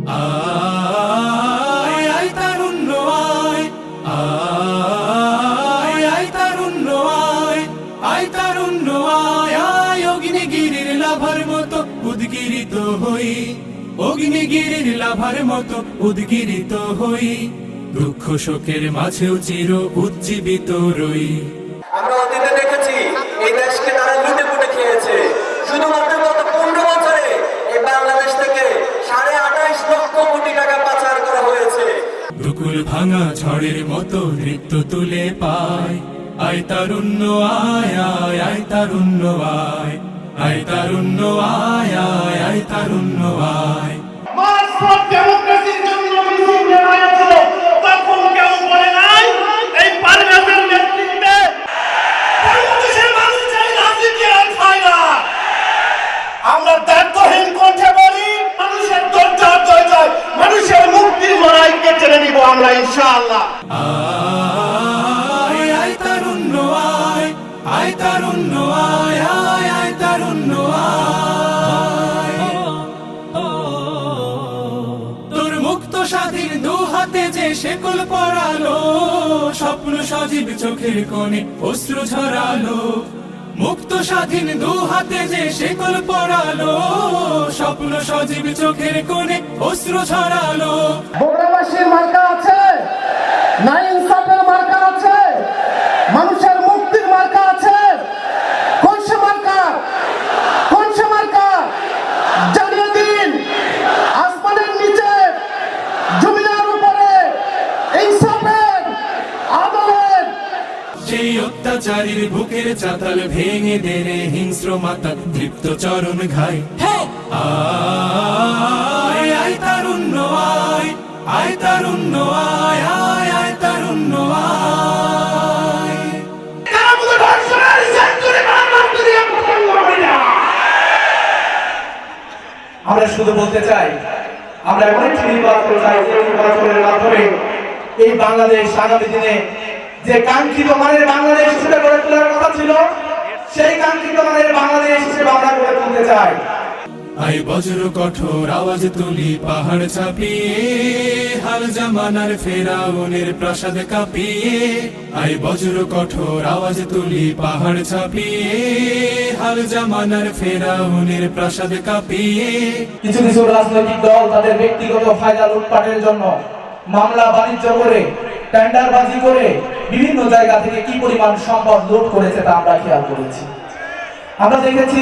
আয় আয় তারুণ্য আয়, আয় আয় তারুণ্য আয়, আয় তারুণ্য আয়, আয় অগ্নিগিরির লাভার মতো উদ্গিরিত হই, অগ্নিগিরির লাভার মতো উদ্গিরিত হই, দুঃখ শোকের মাঝেও চির উজ্জীবিত রই। আমরা অতীতে দেখেছি এই দেশকে তারা লুটে পুটে খেয়েছে। শুধুমাত্র গত 15 বছরে এই বাংলাদেশ থেকে 28.5 লক্ষ কোটি টাকা পাচার করা হয়েছে। দুকুল ভাঙা ঝড়ের মতো নৃত্য তুলে পায়, আয় তারুণ্য আয়, আয় আয় তারুণ্য আয়, আয় তারুণ্য আয়, আয় আয় তারুণ্য আয়। মার্চ ফর ডেমোক্রেসির জন্য মিছিল নেওয়া হয়েছিল, তখন কেউ বলে নাই এই পারভেজের নেতৃত্বে বাংলাদেশের মানুষ চাই রাজনীতি আর চায় না। আমরা দায়িত্বহীন কণ্ঠে বলি মানুষের দরজার জয়, মানুষের মুক্তির লড়াইকে টেনে নিব আমরা ইনশাআল্লাহ। আয় আয় তারুণ্য আয়, আয় তারুণ্য আয়, আয় আয় তারুণ্য আয়। তোর মুক্ত স্বাধীন দু হাতে যে শেকল পরালো, স্বপ্ন সজীব চোখের কোণে অশ্রু ঝরালো। মুক্ত স্বাধীন দু হাতে যে শেকল পরালো, স্বপ্ন সজীব চোখের কোণে অশ্রু ঝরালো। বগুড়াবাসীর মার্কা আছে, না ইনসাফের মার্কা আছে, মানুষের মুক্তির মার্কা আছে। কোন সে মার্কা? কোন সে মার্কা? জানিয়ে দিন। আসমানের নিচে, জমিনের উপরে, ইনসাফের, আদলের। সেই অত্যাচারীর বুকের চাতাল ভেঙে দেনে হিংস্র মাতা তৃপ্ত চরণ ঘাই। আয় আয় তারুণ্য আয়, আয় তারুণ্য আয়, আয় আয় তারুণ্য আয়। আমরা শুধু বলতে চাই, আমরা এমন একটি নির্বাচন চাই যে নির্বাচনের মাধ্যমে এই বাংলাদেশ আগামী দিনে যে কাঙ্ক্ষিত মানের বাংলাদেশ হিসেবে গড়ে তোলার কথা ছিল, সেই কাঙ্ক্ষিত মানের বাংলাদেশ হিসেবে আমরা গড়ে তুলতে চাই। আই বজ্র কঠোর আওয়াজ তুলি পাহাড় ছাপিয়ে, হাল জামানার ফেরাউনের প্রাসাদ কাঁপিয়ে। আই বজ্র কঠোর আওয়াজ তুলি পাহাড় ছাপিয়ে, হাল জামানার ফেরাউনের প্রাসাদ কাঁপিয়ে। কিছু কিছু রাজনৈতিক দল তাদের ব্যক্তিগত ফায়দা লুটপাটের জন্য মামলা বাণিজ্য করে, টেন্ডারবাজি করে বিভিন্ন জায়গা থেকে কি পরিমাণ সম্পদ লুট করেছে তা আমরা খেয়াল করেছি। আমরা দেখেছি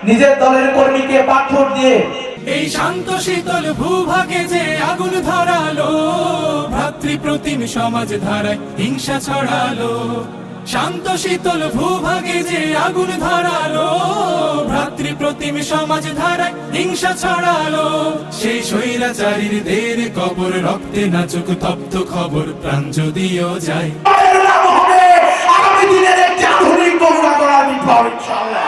নিজের দলের কর্মীকে পাথর দিয়ে। এই শান্ত শীতল ভূভাগে যে আগুন ধরালো, ভ্রাতৃপ্রতিম সমাজ ধারায় হিংসা ছড়ালো। শান্ত শীতল ভূভাগে যে আগুন ধরালো, ভ্রাতৃপ্রতিম সমাজ ধারায় হিংসা ছড়ালো। সেই স্বৈরাচারীর দের কবর রক্তে নাচুক তপ্ত খবর, প্রাণ যদিও যায়। আগামী দিনের একটি আধুনিক বগুড়া গড়ার বিপ্লব ইনশাআল্লাহ।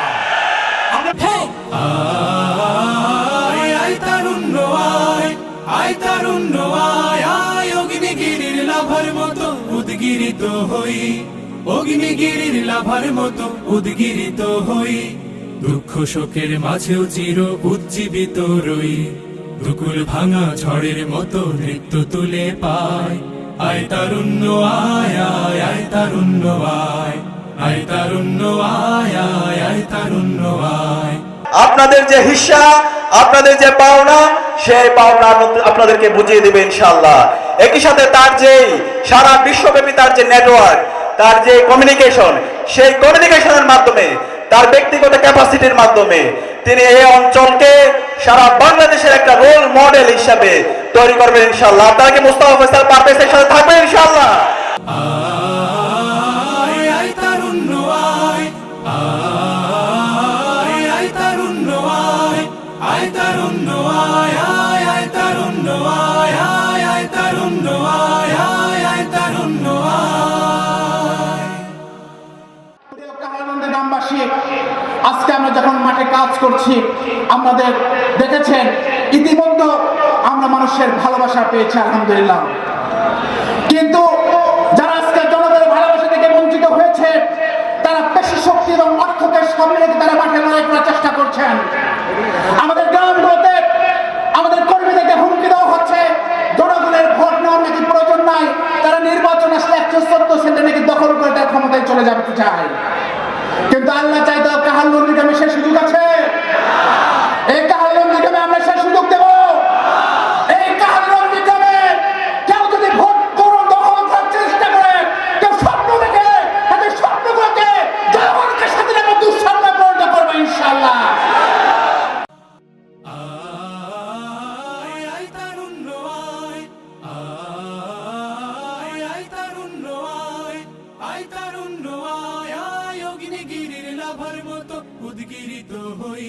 আয় আয় তারুণ্য আয়, আয় তারুণ্য আয়, আয় অগ্নিগিরির লাভার মতো উদ্গিরিত হই, অগ্নিগিরির লাভার মতো উদ্গিরিত হই, দুঃখ শোকের মাঝেও চির উজ্জীবিত রই, দুকুল ভাঙা ঝড়ের মতো নৃত্য তুলে পায়। আয় তারুণ্য আয়, আয় আয় তারুণ্য আয়, আয় তারুণ্য আয়, আয় আয় তারুণ্য আয়। আপনাদের যে হিস্সা, আপনাদের যে পাওনা, সেই পাওনা আপনাদেরকে বুঝিয়ে দেবে ইনশাআল্লাহ। একই সাথে তার যে সারা বিশ্বব্যাপী তার যে নেটওয়ার্ক, তার যে কমিউনিকেশন, সেই কমিউনিকেশনের মাধ্যমে, তার ব্যক্তিগত ক্যাপাসিটির মাধ্যমে তিনি এই অঞ্চলকে সারা বাংলাদেশের একটা রোল মডেল হিসাবে তৈরি করবেন ইনশাআল্লাহ। আপনারা কি মুস্তাফা ফয়সাল পারভেজের সাথে থাকবেন ইনশাআল্লাহ? আয় আয় তারুণ্য আয়, আয় আয় তারুণ্য আয়, আয় তারুণ্য আয়, আয় আয় তারুণ্য আয়, আয় আয় তারুণ্য আয়, আয় আয় তারুণ্য আয়। গ্রামবাসী, আজকে আমরা যখন মাঠে কাজ করছি, আমাদের দেখেছেন ইতিমধ্যে আমরা মানুষের ভালোবাসা পেয়েছি আলহামদুলিল্লাহ। কিন্তু যারা আজকে জনগণের ভালোবাসা থেকে বঞ্চিত হয়েছে, তারা পেশি শক্তি এবং অর্থকে সামনে রেখে তারা মাঠে লড়াই করার চেষ্টা করছেন। আমাদের গ্রামগুলোতে আমাদের কর্মীদেরকে হুমকি দেওয়া চাই, কিন্তু আল্লাহ চাইতো কাহালুর নিগমে সে সুযোগ আছে। এই কাহালুর নিগমে আমরা সে সুযোগ দেব। এই কাহালুর নিগমে কেউ যদি ভোট করো দখল করার চেষ্টা করে, কেউ স্বপ্ন দেখে, তাদের স্বপ্নগুলোকে জনগণকে সাথে আমরা দুঃস্বপ্নে পরিণত করবো ইনশাআল্লাহ। আয় তারুণ্য আয়, আয় তারুণ্য আয়, আয় তারুণ্য আয়, আয় অগ্নিগিরির লাভার মতো উদ্গিরিত হই,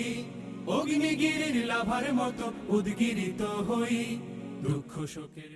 অগ্নিগিরির লাভার মতো উদ্গিরিত হই, দুঃখ শোকের